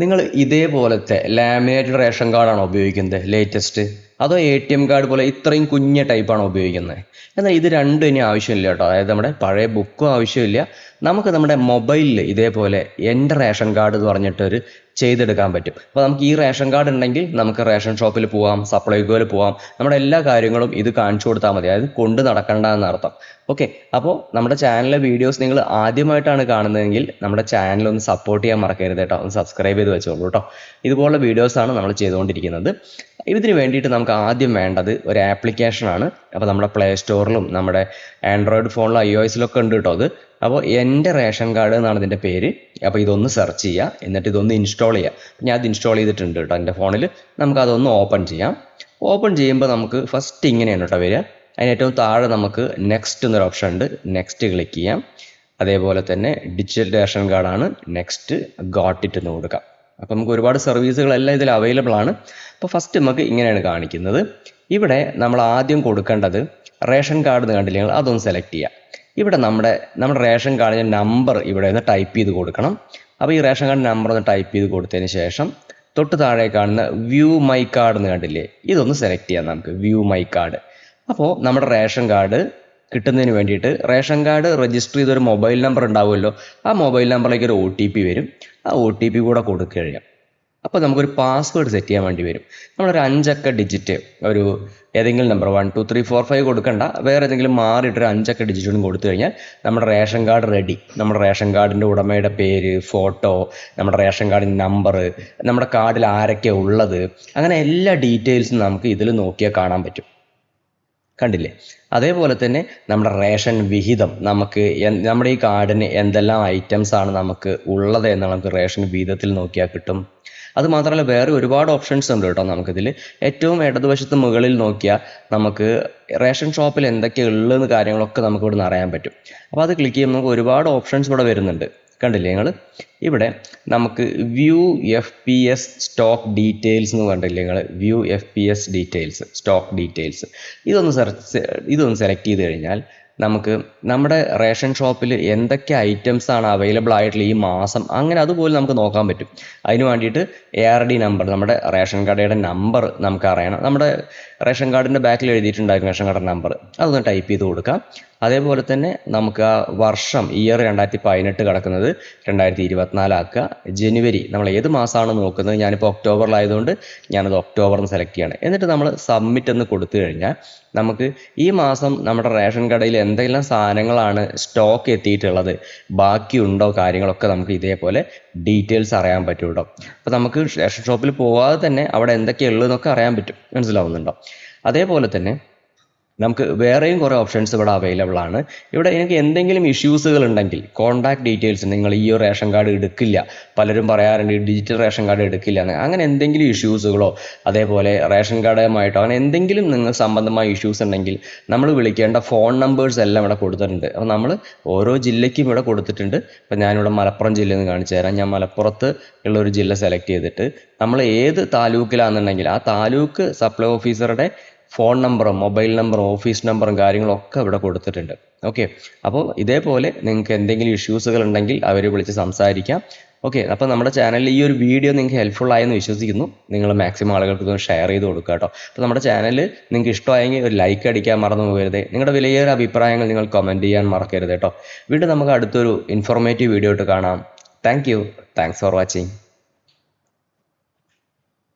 നിങ്ങൾ ഇതേപോലത്തെ laminated ration കാർഡാണോ ഉപയോഗിക്കുന്നത് ലേറ്റസ്റ്റ്, അതോ ATM കാർഡ് പോലെ ഇത്രയും കുഞ്ഞ ടൈപ്പാണോ ഉപയോഗിക്കുന്നത്? എന്നാൽ ഇത് രണ്ടും ഇനി ആവശ്യമില്ല കേട്ടോ. അതായത് നമ്മുടെ പഴയ ബുക്കും ആവശ്യമില്ല. നമുക്ക് നമ്മുടെ മൊബൈലിൽ ഇതേപോലെ എൻ്റെ റേഷൻ കാർഡ് എന്ന് പറഞ്ഞിട്ടൊരു ചെയ്തെടുക്കാൻ പറ്റും. അപ്പോൾ നമുക്ക് ഈ റേഷൻ കാർഡ് ഉണ്ടെങ്കിൽ നമുക്ക് റേഷൻ ഷോപ്പിൽ പോവാം, സപ്ലൈകോയിൽ പോവാം, നമ്മുടെ എല്ലാ കാര്യങ്ങളും ഇത് കാണിച്ചു കൊടുത്താൽ മതി. അതായത് കൊണ്ട് നടക്കണ്ട എന്നർത്ഥം. ഓക്കെ, അപ്പോൾ നമ്മുടെ ചാനലിലെ വീഡിയോസ് നിങ്ങൾ ആദ്യമായിട്ടാണ് കാണുന്നതെങ്കിൽ നമ്മുടെ ചാനൽ ഒന്ന് സപ്പോർട്ട് ചെയ്യാൻ മറക്കരുത് കേട്ടോ. ഒന്ന് സബ്സ്ക്രൈബ് ചെയ്ത് വെച്ചോളൂ കേട്ടോ. ഇതുപോലുള്ള വീഡിയോസാണ് നമ്മൾ ചെയ്തുകൊണ്ടിരിക്കുന്നത്. ഇതിന് വേണ്ടിയിട്ട് നമുക്ക് ആദ്യം വേണ്ടത് ഒരു ആപ്ലിക്കേഷനാണ്. അപ്പോൾ നമ്മുടെ പ്ലേ സ്റ്റോറിലും നമ്മുടെ ആൻഡ്രോയിഡ് ഫോണിലും iOS-ലൊക്കെ ഉണ്ട് കേട്ടോ അത്. അപ്പോൾ എൻ്റെ റേഷൻ കാർഡ് എന്നാണ് ഇതിൻ്റെ പേര്. അപ്പോൾ ഇതൊന്ന് സെർച്ച് ചെയ്യുക, എന്നിട്ട് ഇതൊന്ന് ഇൻസ്റ്റാൾ ചെയ്യുക. ഞാൻ അത് ഇൻസ്റ്റാൾ ചെയ്തിട്ടുണ്ട് കേട്ടോ എൻ്റെ ഫോണിൽ. നമുക്കതൊന്ന് ഓപ്പൺ ചെയ്യാം. ഓപ്പൺ ചെയ്യുമ്പോൾ നമുക്ക് ഫസ്റ്റ് ഇങ്ങനെയാണ് കേട്ടോ വരിക. അതിന് ഏറ്റവും താഴെ നമുക്ക് നെക്സ്റ്റ് എന്നൊരു ഓപ്ഷൻ ഉണ്ട്. നെക്സ്റ്റ് ക്ലിക്ക് ചെയ്യാം. അതേപോലെ തന്നെ ഡിജിറ്റൽ റേഷൻ കാർഡാണ്. നെക്സ്റ്റ് ഗോട്ട് ഇറ്റ് എന്ന് കൊടുക്കാം. അപ്പോൾ നമുക്ക് ഒരുപാട് സർവീസുകളെല്ലാം ഇതിൽ അവൈലബിൾ ആണ്. അപ്പോൾ ഫസ്റ്റ് നമുക്ക് ഇങ്ങനെയാണ് കാണിക്കുന്നത്. ഇവിടെ നമ്മൾ ആദ്യം കൊടുക്കേണ്ടത് റേഷൻ കാർഡ് എന്ന് കണ്ടില്ലേ, അതൊന്ന് സെലക്ട് ചെയ്യുക. ഇവിടെ നമ്മുടെ റേഷൻ കാർഡിൻ്റെ നമ്പർ ഇവിടെ നിന്ന് ടൈപ്പ് ചെയ്ത് കൊടുക്കണം. അപ്പോൾ ഈ റേഷൻ കാർഡ് നമ്പർ ഒന്ന് ടൈപ്പ് ചെയ്ത് കൊടുത്തതിന് ശേഷം തൊട്ട് താഴെ കാണുന്ന വ്യൂ മൈ കാർഡ് എന്ന് കണ്ടില്ലേ, ഇതൊന്ന് സെലക്ട് ചെയ്യാം നമുക്ക്. View my card. അപ്പോൾ നമ്മുടെ റേഷൻ കാർഡ് കിട്ടുന്നതിന് വേണ്ടിയിട്ട് റേഷൻ കാർഡ് രജിസ്റ്റർ ചെയ്തൊരു മൊബൈൽ നമ്പർ ഉണ്ടാവുമല്ലോ, ആ മൊബൈൽ നമ്പറിലേക്ക് ഒരു OTP വരും. ആ OTP കൂടെ കൊടുക്കുക കഴിയാം. അപ്പോൾ നമുക്കൊരു പാസ്വേഡ് സെറ്റ് ചെയ്യാൻ വേണ്ടി വരും. നമ്മളൊരു 5 അക്ക ഡിജിറ്റ്, ഒരു ഏതെങ്കിലും നമ്പർ 1 2 3 4 5 കൊടുക്കണ്ട, വേറെ ഏതെങ്കിലും മാറിയിട്ടൊരു 5 അക്ക ഡിജിറ്റും കൊടുത്തു കഴിഞ്ഞാൽ നമ്മുടെ റേഷൻ കാർഡ് റെഡി. നമ്മുടെ റേഷൻ കാർഡിൻ്റെ ഉടമയുടെ പേര്, ഫോട്ടോ, നമ്മുടെ റേഷൻ കാർഡിൻ്റെ നമ്പർ, നമ്മുടെ കാർഡിൽ ആരൊക്കെ ഉള്ളത്, അങ്ങനെ എല്ലാ ഡീറ്റെയിൽസും നമുക്ക് ഇതിൽ നോക്കിയാൽ കാണാൻ പറ്റും. കണ്ടില്ലേ? അതേപോലെ തന്നെ നമ്മുടെ റേഷൻ വിഹിതം, നമുക്ക് നമ്മുടെ ഈ കാർഡിന് എന്തെല്ലാം ഐറ്റംസ് ആണ് നമുക്ക് ഉള്ളത് എന്ന് നമുക്ക് റേഷൻ വിഹിതത്തിൽ നോക്കിയാൽ കിട്ടും. അതുമാത്രമല്ല വേറെ ഒരുപാട് ഓപ്ഷൻസ് ഉണ്ട് കേട്ടോ നമുക്കിതിൽ. ഏറ്റവും ഇടതുവശത്ത് മുകളിൽ നോക്കിയാൽ നമുക്ക് റേഷൻ ഷോപ്പിൽ എന്തൊക്കെയാണ് ഉള്ളതെന്ന് കാര്യങ്ങളൊക്കെ നമുക്ക് ഇവിടെ നിന്ന് അറിയാൻ പറ്റും. അപ്പോൾ അത് ക്ലിക്ക് ചെയ്യുമ്പോൾ നമുക്ക് ഒരുപാട് ഓപ്ഷൻസ് ഇവിടെ വരുന്നുണ്ട്. കണ്ടില്ലേ നിങ്ങൾ? ഇവിടെ നമുക്ക് വ്യൂ FPS സ്റ്റോക്ക് ഡീറ്റെയിൽസ് എന്ന് കണ്ടില്ലേ നിങ്ങൾ? View FPS details, stock details, ഇതൊന്ന് സെലക്ട് ചെയ്ത് കഴിഞ്ഞാൽ നമുക്ക് നമ്മുടെ റേഷൻ ഷോപ്പിൽ എന്തൊക്കെ ഐറ്റംസ് ആണ് അവൈലബിൾ ആയിട്ടുള്ള ഈ മാസം, അങ്ങനെ അതുപോലെ നമുക്ക് നോക്കാൻ പറ്റും. അതിന് വേണ്ടിയിട്ട് ARD നമ്പർ, നമ്മുടെ റേഷൻ കടയുടെ നമ്പർ നമുക്ക് അറിയണം. നമ്മുടെ റേഷൻ കാർഡിൻ്റെ ബാക്കിൽ എഴുതിയിട്ടുണ്ടായിരുന്നു റേഷൻ കാർഡിൻ്റെ നമ്പർ, അതൊന്ന് ടൈപ്പ് ചെയ്ത് കൊടുക്കാം. അതേപോലെ തന്നെ നമുക്ക് ആ വർഷം, ഇയർ 2018 കിടക്കുന്നത് 2024 ആക്കുക. ജനുവരി നമ്മൾ ഏത് മാസമാണ് നോക്കുന്നത്, ഞാനിപ്പോൾ ഒക്ടോബറിലായതുകൊണ്ട് ഞാനത് ഒക്ടോബർ എന്ന് സെലക്ട് ചെയ്യണം. എന്നിട്ട് നമ്മൾ സബ്മിറ്റ് എന്ന് കൊടുത്തു കഴിഞ്ഞാൽ നമുക്ക് ഈ മാസം നമ്മുടെ റേഷൻ കടയിൽ എന്തെല്ലാം സാധനങ്ങളാണ് സ്റ്റോക്ക് എത്തിയിട്ടുള്ളത്, ബാക്കിയുണ്ടോ, കാര്യങ്ങളൊക്കെ നമുക്ക് ഇതേപോലെ ഡീറ്റെയിൽസ് അറിയാൻ പറ്റും കേട്ടോ. അപ്പോൾ നമുക്ക് റേഷൻ ഷോപ്പിൽ പോവാതെ തന്നെ അവിടെ എന്തൊക്കെയുള്ളതെന്നൊക്കെ അറിയാൻ പറ്റും. മനസ്സിലാവുന്നുണ്ടോ? അതേപോലെ തന്നെ നമുക്ക് വേറെയും കുറേ ഓപ്ഷൻസ് ഇവിടെ അവൈലബിൾ ആണ്. ഇവിടെ എനിക്ക് എന്തെങ്കിലും ഇഷ്യൂസുകൾ ഉണ്ടെങ്കിൽ കോൺടാക്ട് ഡീറ്റെയിൽസ്, നിങ്ങൾ ഈ റേഷൻ കാർഡ് എടുക്കില്ല, പലരും പറയാറുണ്ട് ഡിജിറ്റൽ റേഷൻ കാർഡ് എടുക്കില്ല എന്ന്, അങ്ങനെ എന്തെങ്കിലും ഇഷ്യൂസുകളോ അതേപോലെ റേഷൻ കാർഡുമായിട്ടോ അങ്ങനെ എന്തെങ്കിലും നിങ്ങൾ സംബന്ധമായ ഇഷ്യൂസ് ഉണ്ടെങ്കിൽ നമ്മൾ വിളിക്കേണ്ട ഫോൺ നമ്പേഴ്സ് എല്ലാം ഇവിടെ കൊടുത്തിട്ടുണ്ട്. അപ്പോൾ നമ്മൾ ഓരോ ജില്ലയ്ക്കും ഇവിടെ കൊടുത്തിട്ടുണ്ട്. അപ്പോൾ ഞാനിവിടെ മലപ്പുറം ജില്ലയിൽ നിന്ന് കാണിച്ചു തരാം. ഞാൻ മലപ്പുറത്ത് ഉള്ള ഒരു ജില്ല സെലക്ട് ചെയ്തിട്ട് നമ്മൾ ഏത് താലൂക്കിലാണെന്നുണ്ടെങ്കിൽ ആ താലൂക്ക് സപ്ലൈ ഓഫീസറുടെ ഫോൺ നമ്പറും മൊബൈൽ നമ്പറും ഓഫീസ് നമ്പറും കാര്യങ്ങളൊക്കെ ഇവിടെ കൊടുത്തിട്ടുണ്ട്. ഓക്കെ, അപ്പോൾ ഇതേപോലെ നിങ്ങൾക്ക് എന്തെങ്കിലും ഇഷ്യൂസുകൾ ഉണ്ടെങ്കിൽ അവരെ വിളിച്ച് സംസാരിക്കാം. ഓക്കെ, അപ്പോൾ നമ്മുടെ ചാനലിൽ ഈ ഒരു വീഡിയോ നിങ്ങൾക്ക് ഹെൽപ്ഫുൾ ആയെന്ന് വിശ്വസിക്കുന്നു. നിങ്ങൾ മാക്സിമം ആളുകൾക്ക് ഇതൊന്ന് ഷെയർ ചെയ്ത് കൊടുക്കുക കേട്ടോ. അപ്പോൾ നമ്മുടെ ചാനൽ നിങ്ങൾക്ക് ഇഷ്ടമായെങ്കിൽ ഒരു ലൈക്ക് അടിക്കാൻ മറന്നു പോകരുത്. നിങ്ങളുടെ വിലയേറിയ അഭിപ്രായങ്ങൾ നിങ്ങൾ കമൻറ്റ് ചെയ്യാൻ മറക്കരുത് കേട്ടോ. വീണ്ടും നമുക്ക് അടുത്തൊരു ഇൻഫോർമേറ്റീവ് വീഡിയോ ആയിട്ട് കാണാം. Thanks for watching.